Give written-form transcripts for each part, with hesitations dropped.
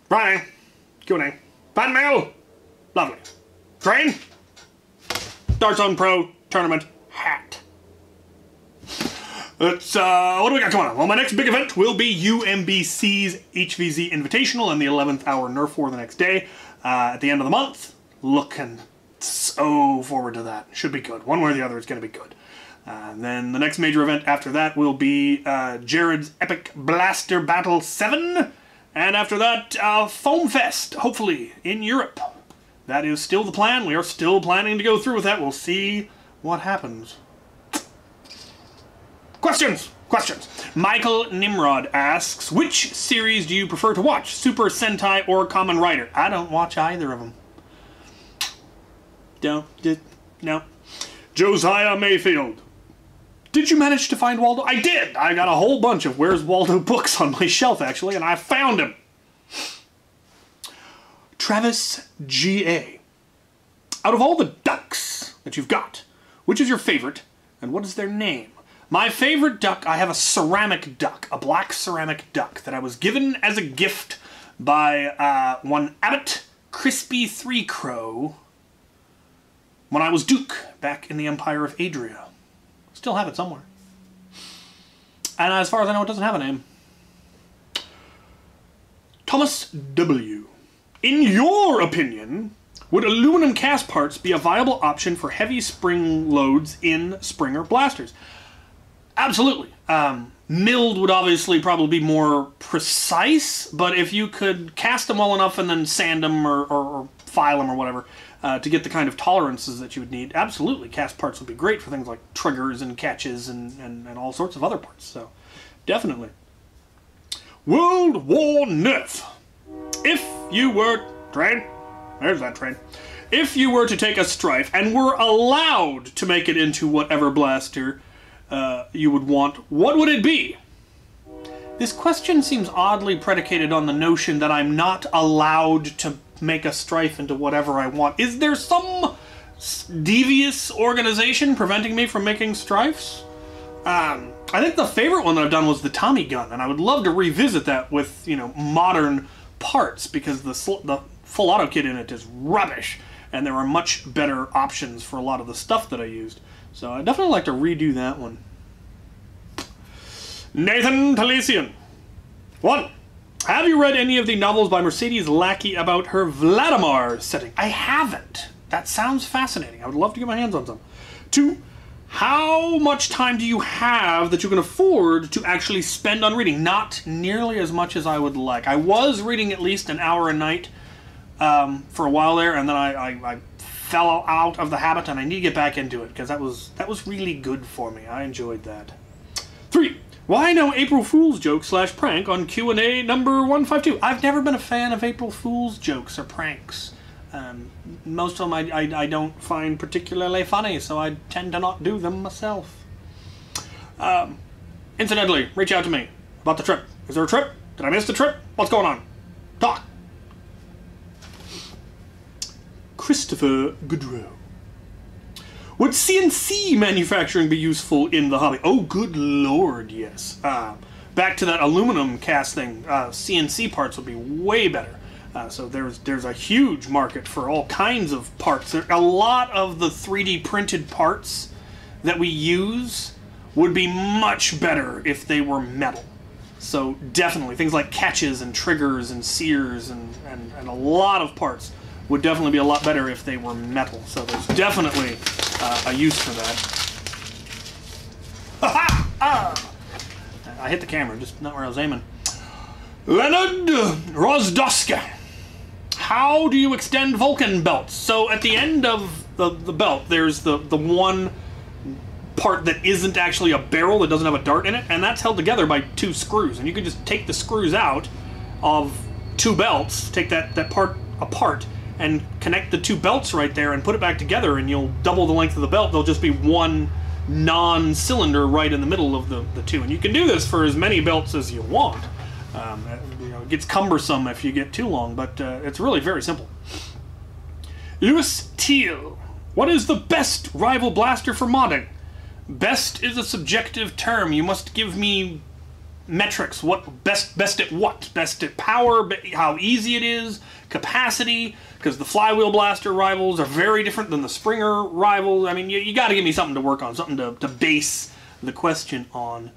Friday. Q&A. Fanmail. Lovely. Train. Darzone Pro Tournament hat. It's, what do we got going on? Well, my next big event will be UMBC's HVZ Invitational and the 11th hour Nerf War the next day at the end of the month. Looking so forward to that. Should be good. One way or the other, it's going to be good. And then the next major event after that will be Jared's Epic Blaster Battle 7. And after that, Foam Fest, hopefully, in Europe. That is still the plan. We are still planning to go through with that. We'll see what happens. Questions! Questions. Michael Nimrod asks, which series do you prefer to watch? Super Sentai or Kamen Rider? I don't watch either of them. No. Josiah Mayfield. Did you manage to find Waldo? I did! I got a whole bunch of Where's Waldo books on my shelf, actually, and I found him. Travis G.A. Out of all the ducks that you've got, which is your favorite, and what is their name? My favorite duck, I have a ceramic duck, a black ceramic duck that I was given as a gift by one Abbott Crispy Three Crow when I was Duke back in the Empire of Adria. Still have it somewhere. And as far as I know, it doesn't have a name. Thomas W. In your opinion, would aluminum cast parts be a viable option for heavy spring loads in Springer blasters? Absolutely. Milled would obviously probably be more precise, but if you could cast them well enough and then sand them or file them or whatever to get the kind of tolerances that you would need, absolutely, cast parts would be great for things like triggers and catches and all sorts of other parts. So, definitely. World War Nerf. If you were... Train? There's that train. If you were to take a Strife and were allowed to make it into whatever blaster you would want, what would it be? This question seems oddly predicated on the notion that I'm not allowed to make a Strife into whatever I want. Is there some devious organization preventing me from making Strifes? I think the favorite one that I've done was the Tommy gun, and I would love to revisit that with, you know, modern parts, because the full auto kit in it is rubbish, and there are much better options for a lot of the stuff that I used. So I'd definitely like to redo that one. Nathan Talesian. 1. Have you read any of the novels by Mercedes Lackey about her Vladimir setting? I haven't. That sounds fascinating. I would love to get my hands on some. 2. How much time do you have that you can afford to actually spend on reading? Not nearly as much as I would like. I was reading at least an hour a night for a while there, and then I fell out of the habit, and I need to get back into it, because that was really good for me. I enjoyed that. 3. Why no April Fool's joke / prank on Q&A number 152? I've never been a fan of April Fool's jokes or pranks. Most of them I don't find particularly funny, so I tend to not do them myself. Incidentally, reach out to me about the trip. Is there a trip? Did I miss the trip? What's going on? Talk. Christopher Goodrow. Would CNC manufacturing be useful in the hobby? Oh, good lord, yes. Back to that aluminum cast thing, CNC parts would be way better. So there's a huge market for all kinds of parts. A lot of the 3D printed parts that we use would be much better if they were metal. So definitely, things like catches and triggers and sears and a lot of parts would definitely be a lot better if they were metal. So there's definitely a use for that. Ha-ha! Ah! I hit the camera, just not where I was aiming. Leonard Rozdoska. How do you extend Vulcan belts? So at the end of the belt, there's the one part that isn't actually a barrel, that doesn't have a dart in it, and that's held together by 2 screws. And you can just take the screws out of 2 belts, take that part apart, and connect the 2 belts right there and put it back together, and you'll double the length of the belt. There'll just be one non-cylinder right in the middle of the 2. And you can do this for as many belts as you want. You know, it gets cumbersome if you get too long, but it's really very simple. Lewis Teal. What is the best rival blaster for modding? Best is a subjective term. You must give me metrics. What best at what? Best at power, how easy it is, capacity, because the flywheel blaster rivals are very different than the Springer rivals. I mean, you got to give me something to work on, something to base the question on.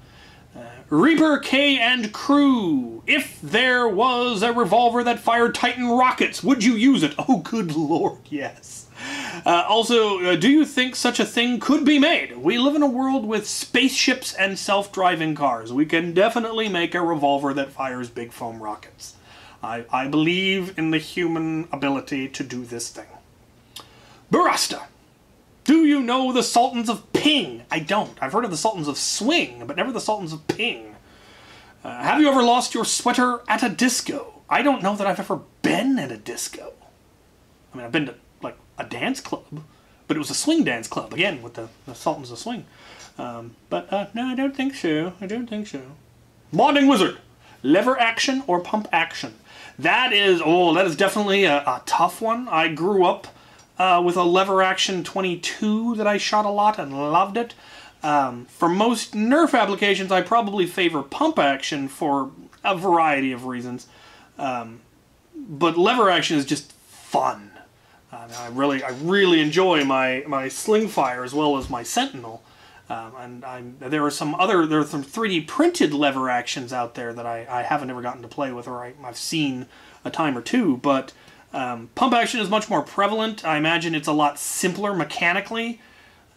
Reaper K and crew. If there was a revolver that fired Titan rockets, would you use it? Oh, good lord, yes. Also, do you think such a thing could be made? We live in a world with spaceships and self-driving cars. We can definitely make a revolver that fires big foam rockets. I believe in the human ability to do this thing. Barasta. Do you know the Sultans of Ping? I don't. I've heard of the Sultans of Swing, but never the Sultans of Ping. Have you ever lost your sweater at a disco? I don't know that I've ever been at a disco. I mean, I've been to, like, a dance club, but it was a swing dance club, again, with the Sultans of Swing. But no, I don't think so. I don't think so. Modding Wizard. Lever action or pump action? That is definitely a tough one. I grew up with a lever action 22 that I shot a lot and loved it. For most Nerf applications, I probably favor pump action for a variety of reasons. But lever action is just fun. I really enjoy my sling fire as well as my sentinel. There are some 3D printed lever actions out there that I haven't ever gotten to play with, or I've seen a time or two, but pump action is much more prevalent. I imagine it's a lot simpler mechanically,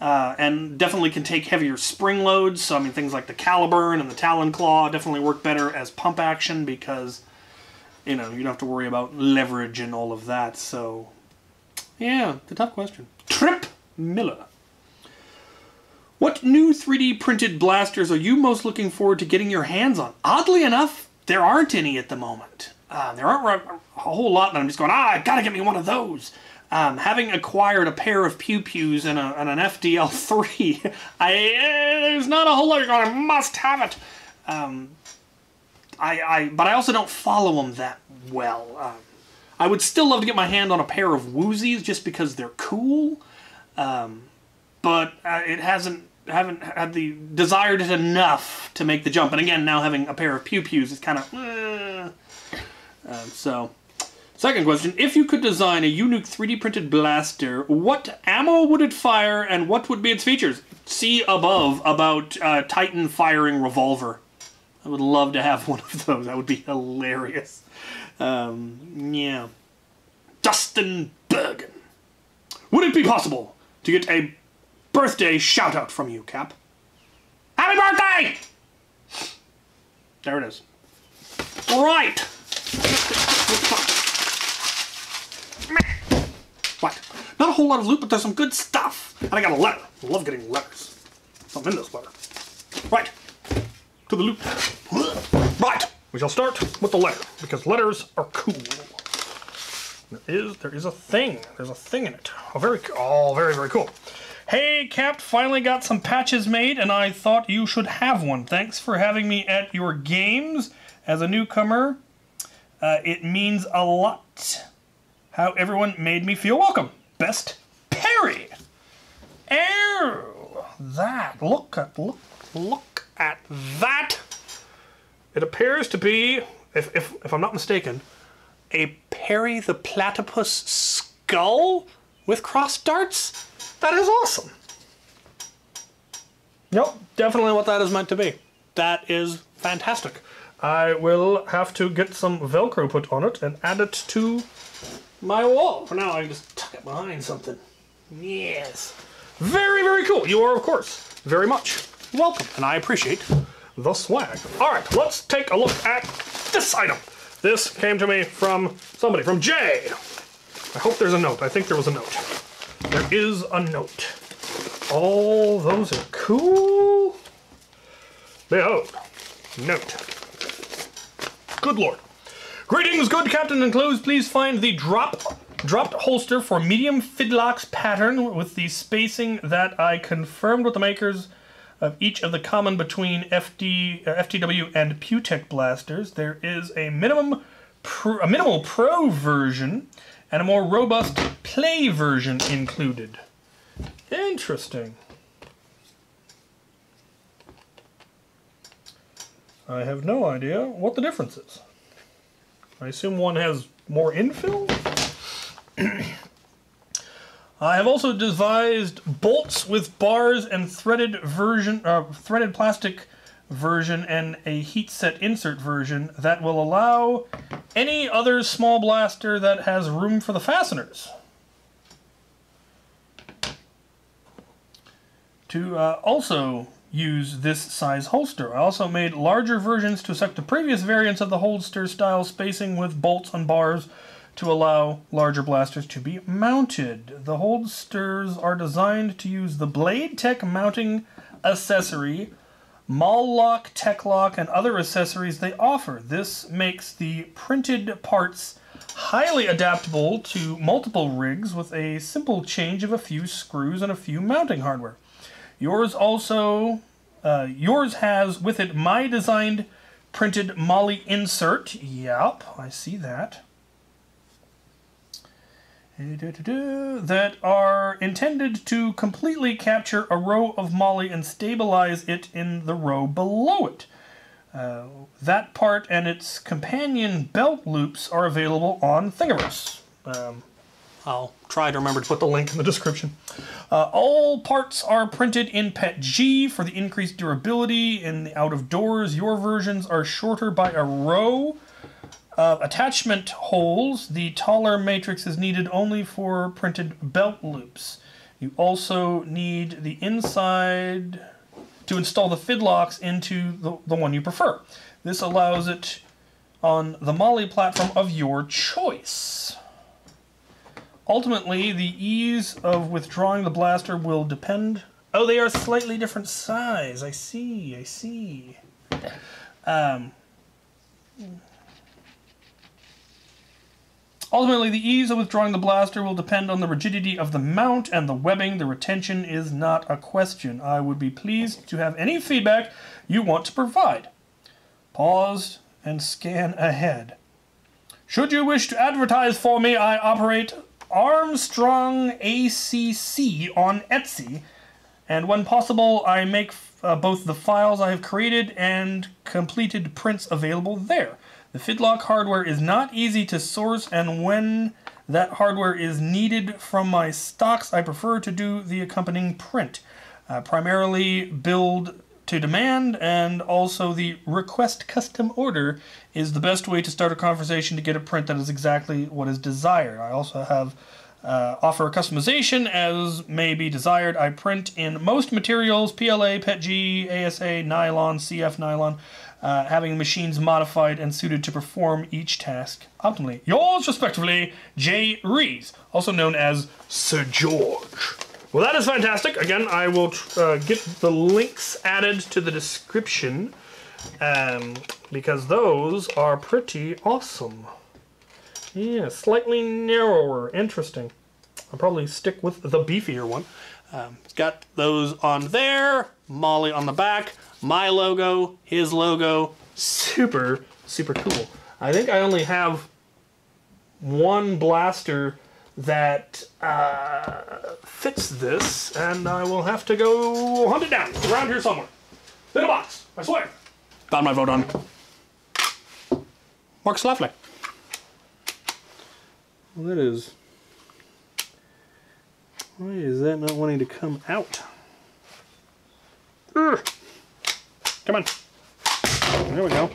and definitely can take heavier spring loads. So I mean, things like the Caliburn and the Talon Claw definitely work better as pump action because, you know, you don't have to worry about leverage and all of that. So yeah, it's a tough question. Trip Miller. What new 3D printed blasters are you most looking forward to getting your hands on? Oddly enough, there aren't any at the moment. There aren't a whole lot that I'm just going, I gotta get me one of those. Having acquired a pair of pew-pews and an FDL3, there's not a whole lot going, I must have it. But I also don't follow them that well. I would still love to get my hand on a pair of Woozies just because they're cool. But it haven't had the desired it enough to make the jump. And again, now having a pair of pew-pews is kind of... So, second question. If you could design a unique 3D printed blaster, what ammo would it fire and what would be its features? See above about Titan firing revolver. I would love to have one of those. That would be hilarious. Yeah. Dustin Bergen. Would it be possible to get a birthday shout out from you, Cap? Happy birthday! There it is. All right. What? Not a whole lot of loot, but there's some good stuff. And I got a letter. I love getting letters. Something in this letter. Right. To the loot. Right. We shall start with the letter, because letters are cool. There is a thing. There's a thing in it. Very, very cool. Hey, Cap, finally got some patches made, and I thought you should have one. Thanks for having me at your games. As a newcomer, it means a lot. How everyone made me feel welcome. Best, Perry. Oh, that. Look at that. It appears to be, if I'm not mistaken, a Perry the Platypus skull with cross darts. That is awesome. Yep, definitely what that is meant to be. That is fantastic. I will have to get some Velcro put on it and add it to my wall. For now, I just tuck it behind something. Yes. Very, very cool. You are, of course, very much welcome, and I appreciate the swag. All right, let's take a look at this item. This came to me from somebody, from Jay. I hope there's a note. I think there was a note. There is a note. All those are cool. Behold, note. Good lord. Greetings, good captain enclosed. Please find the dropped holster for medium Fidlox pattern with the spacing that I confirmed with the makers of each of the common between FTW and Pewtech blasters. There is a minimal pro version and a more robust play version included. Interesting. I have no idea what the difference is. I assume one has more infill? I have also devised bolts with bars and threaded plastic version and a heat set insert version that will allow any other small blaster that has room for the fasteners to also use this size holster. I also made larger versions to accept the previous variants of the holster style spacing with bolts and bars to allow larger blasters to be mounted. The holsters are designed to use the Blade Tech mounting accessory, Mall Lock, Tech Lock, and other accessories they offer. This makes the printed parts highly adaptable to multiple rigs with a simple change of a few screws and a few mounting hardware. Yours has with it my designed printed Molly insert. Yep, I see that. That are intended to completely capture a row of Molly and stabilize it in the row below it. That part and its companion belt loops are available on Thingiverse. I'll try to remember to put the link in the description. All parts are printed in PETG for the increased durability in the out of doors. Your versions are shorter by a row of attachment holes. The taller matrix is needed only for printed belt loops. You also need the inside to install the fidlocks into the one you prefer. This allows it on the Molly platform of your choice. Ultimately, the ease of withdrawing the blaster will depend... Oh, they are slightly different size. I see, I see. Ultimately, the ease of withdrawing the blaster will depend on the rigidity of the mount and the webbing. The retention is not a question. I would be pleased to have any feedback you want to provide. Pause and scan ahead. Should you wish to advertise for me, I operate Armstrong ACC on Etsy, and when possible, I make both the files I have created and completed prints available there. The Fidlock hardware is not easy to source, and when that hardware is needed from my stocks, I prefer to do the accompanying print. Primarily build to demand, and also the request custom order is the best way to start a conversation to get a print that is exactly what is desired. I also have offer customization as may be desired. I print in most materials: PLA, PETG, ASA, nylon, CF nylon, having machines modified and suited to perform each task optimally. Yours respectively, J. Rees, also known as Sir George. Well, that is fantastic. Again, I will get the links added to the description because those are pretty awesome. Yeah, slightly narrower. Interesting. I'll probably stick with the beefier one. It's got those on there, Molly on the back, my logo, his logo. Super, super cool. I think I only have one blaster that fits this, and I will have to go hunt it down. It's around here somewhere. In a box, I swear. Found my vote on Mark Slafley. Well, that is... Why is that not wanting to come out? Urgh. Come on. There we go.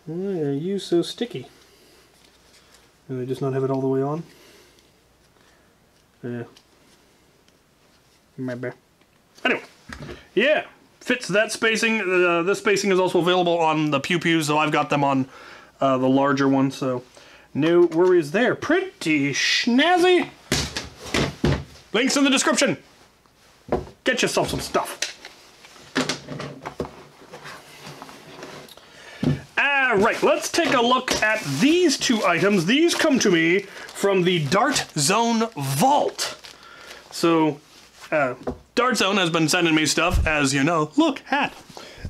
Why are you so sticky? Did I just not have it all the way on? Yeah. Maybe. Anyway. Yeah. Fits that spacing. This spacing is also available on the Pew Pews, so I've got them on the larger one, so no worries there. Pretty snazzy. Links in the description. Get yourself some stuff. Alright, let's take a look at these two items. These come to me from the Dart Zone Vault. So, Dart Zone has been sending me stuff, as you know. Look, hat.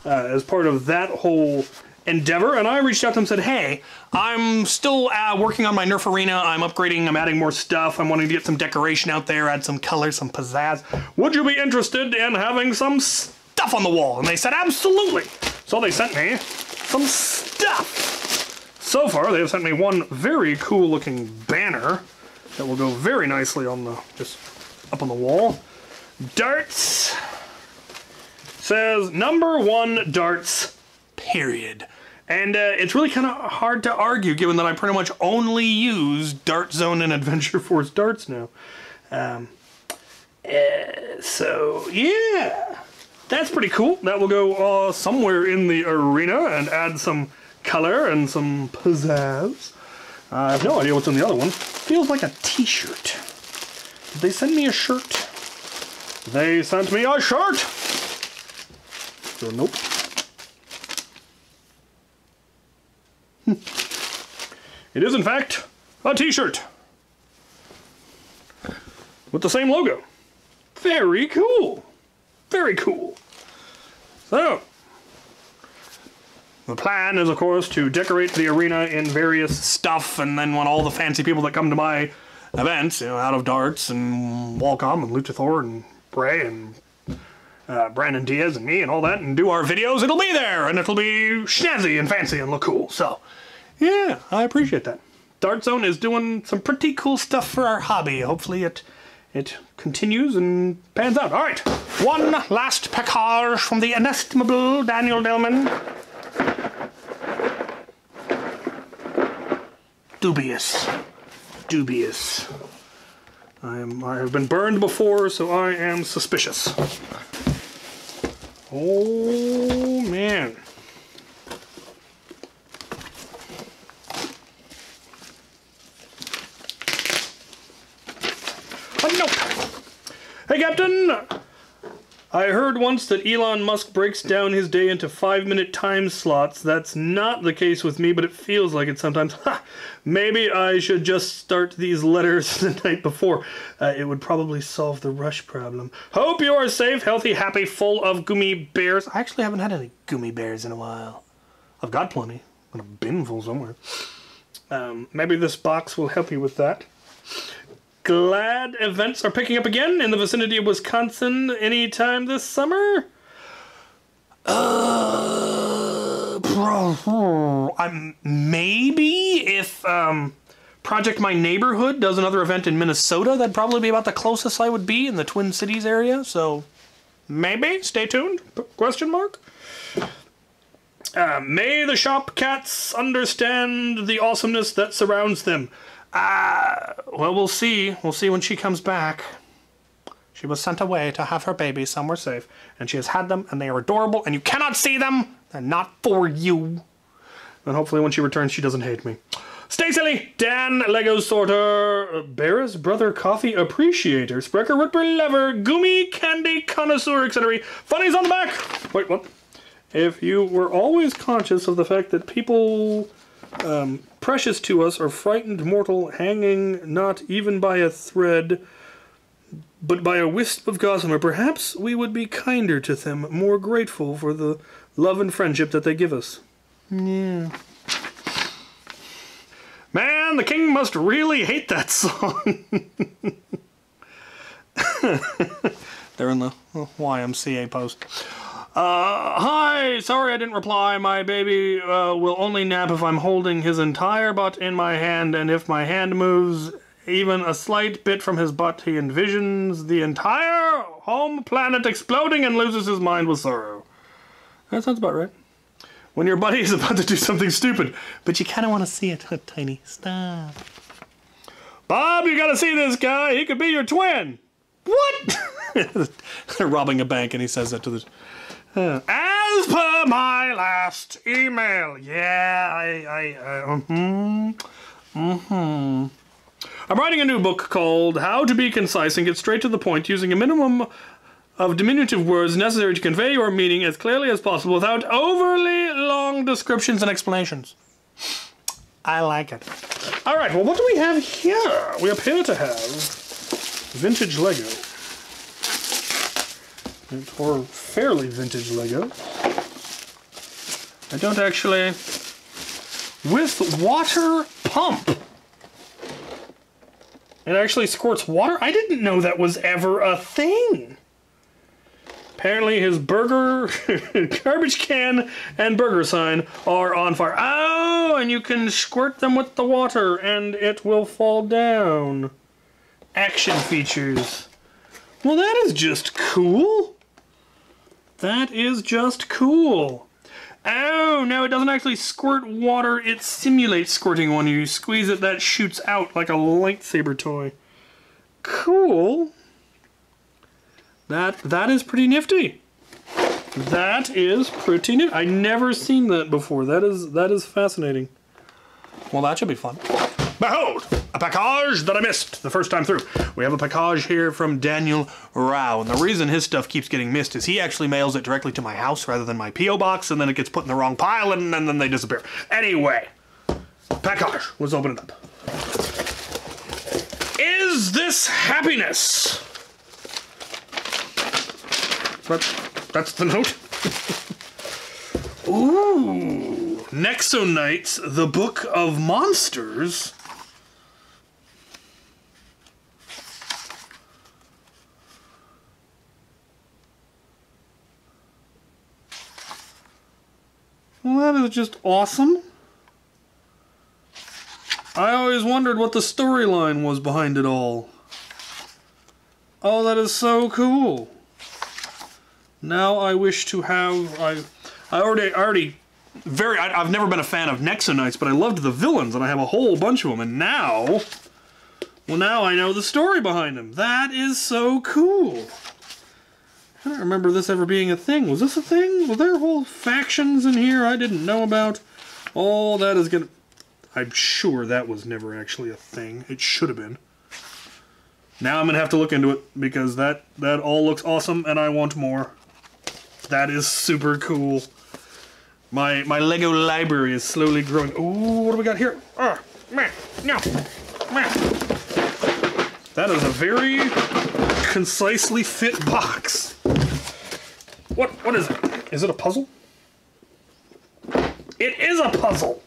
As part of that whole endeavor, and I reached out to them and said, hey, I'm still working on my Nerf arena. I'm upgrading, I'm adding more stuff. I'm wanting to get some decoration out there, add some color, some pizzazz. Would you be interested in having some stuff on the wall? And they said, absolutely. So they sent me some stuff. So far, they have sent me one very cool looking banner that will go very nicely on the, just up on the wall. Darts. Says #1 darts, period. And it's really kind of hard to argue given that I pretty much only use Dart Zone and Adventure Force darts now. So, yeah. That's pretty cool. That will go somewhere in the arena and add some color and some pizzazz. I have no idea what's in the other one. Feels like a t-shirt. Did they send me a shirt? They sent me a shirt! So, nope. It is, in fact, a t-shirt. With the same logo. Very cool. Very cool. So, the plan is, of course, to decorate the arena in various stuff, and then when all the fancy people that come to my events, you know, out of Darts and Walcom and Luchathor and Bray and Brandon Diaz and me and all that, and do our videos, it'll be there, and it'll be snazzy and fancy and look cool. So, yeah, I appreciate that. Dart Zone is doing some pretty cool stuff for our hobby. Hopefully it continues and pans out. All right, one last package from the inestimable Daniel Dillman. Dubious. Dubious. I have been burned before, so I am suspicious. Oh, man. A note. Hey, Captain. I heard once that Elon Musk breaks down his day into 5-minute time slots. That's not the case with me, but it feels like it sometimes. Ha! Maybe I should just start these letters the night before. It would probably solve the rush problem. Hope you are safe, healthy, happy, full of gummy bears. I actually haven't had any gummy bears in a while. I've got plenty. In a bin full somewhere. Maybe this box will help you with that. Glad events are picking up again in the vicinity of Wisconsin anytime this summer. Maybe if Project My Neighborhood does another event in Minnesota, that'd probably be about the closest I would be in the Twin Cities area. So maybe stay tuned? Question mark. May the shop cats understand the awesomeness that surrounds them. Well, we'll see. We'll see when she comes back. She was sent away to have her baby somewhere safe, and she has had them, and they are adorable, and you cannot see them. They're not for you. And hopefully when she returns, she doesn't hate me. Stay silly! Dan, Lego Sorter, Barris Brother Coffee Appreciator, Sprecher Ripper Lover, Gummy Candy Connoisseur, etc. Funnies on the back! Wait, what? If you were always conscious of the fact that people precious to us are frightened mortal, hanging not even by a thread, but by a wisp of gossamer, perhaps we would be kinder to them, more grateful for the love and friendship that they give us. Yeah. Man, the king must really hate that song. They're in the YMCA post. Hi, sorry I didn't reply. My baby will only nap if I'm holding his entire butt in my hand, and if my hand moves even a slight bit from his butt, he envisions the entire home planet exploding and loses his mind with sorrow. That sounds about right. When your buddy is about to do something stupid, but you kind of want to see it. Tiny, stop. Bob, you gotta see this guy. He could be your twin. What? They're robbing a bank, and he says that to the... as per my last email. Yeah, I'm writing a new book called How to Be Concise and Get Straight to the Point using a minimum of diminutive words necessary to convey your meaning as clearly as possible without overly long descriptions and explanations. I like it. Alright, well, what do we have here? We appear to have vintage Lego. Or fairly vintage Lego. I don't actually... With water pump. It actually squirts water? I didn't know that was ever a thing. Apparently his burger, garbage can and burger sign are on fire. Oh, and you can squirt them with the water and it will fall down. Action features. Well, that is just cool. That is just cool. Oh, no, it doesn't actually squirt water. It simulates squirting when you squeeze it. That shoots out like a lightsaber toy. Cool. That is pretty nifty. That is pretty nifty. I never seen that before. That is fascinating. Well, that should be fun. Behold, a package that I missed the first time through. We have a package here from Daniel Rao, and the reason his stuff keeps getting missed is he actually mails it directly to my house rather than my P.O. box, and then it gets put in the wrong pile, and then they disappear. Anyway, package. Let's open it up. Is this happiness? That's the note. Ooh. Nexonites, the Book of Monsters. Well, that is just awesome. I always wondered what the storyline was behind it all. Oh, that is so cool. Now I wish to have... I've never been a fan of Nexonites, but I loved the villains, and I have a whole bunch of them, and now... Well, now I know the story behind them. That is so cool. I don't remember this ever being a thing. Was this a thing? Were there whole factions in here I didn't know about? Oh, that is gonna... I'm sure that was never actually a thing. It should have been. Now I'm gonna have to look into it, because that all looks awesome, and I want more. That is super cool. My Lego library is slowly growing. Ooh, what do we got here? No. That is a very concisely fit box. What is it? Is it a puzzle? It is a puzzle!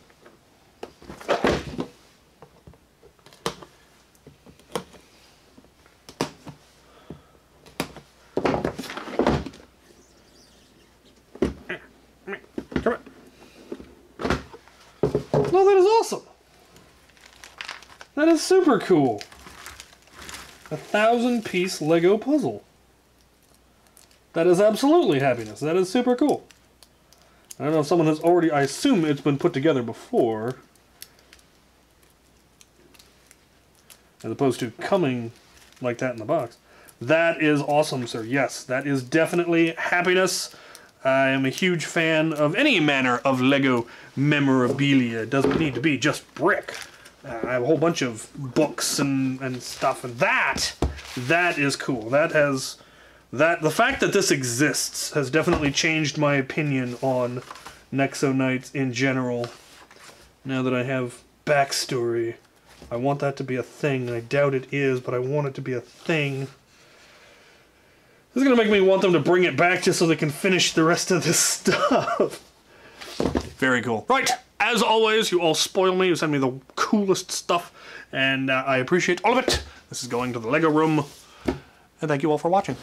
Come on. No, that is awesome. That is super cool. A 1,000-piece Lego puzzle. That is absolutely happiness. That is super cool. I don't know if someone has already... I assume it's been put together before. As opposed to coming like that in the box. That is awesome, sir. Yes, that is definitely happiness. I am a huge fan of any manner of Lego memorabilia. It doesn't need to be just brick. I have a whole bunch of books and stuff, and that is cool. The fact that this exists has definitely changed my opinion on Nexonites in general. Now that I have backstory, I want that to be a thing. I doubt it is, but I want it to be a thing. This is going to make me want them to bring it back just so they can finish the rest of this stuff. Very cool. Right, as always, you all spoil me. You send me the coolest stuff, and I appreciate all of it. This is going to the Lego room, and thank you all for watching.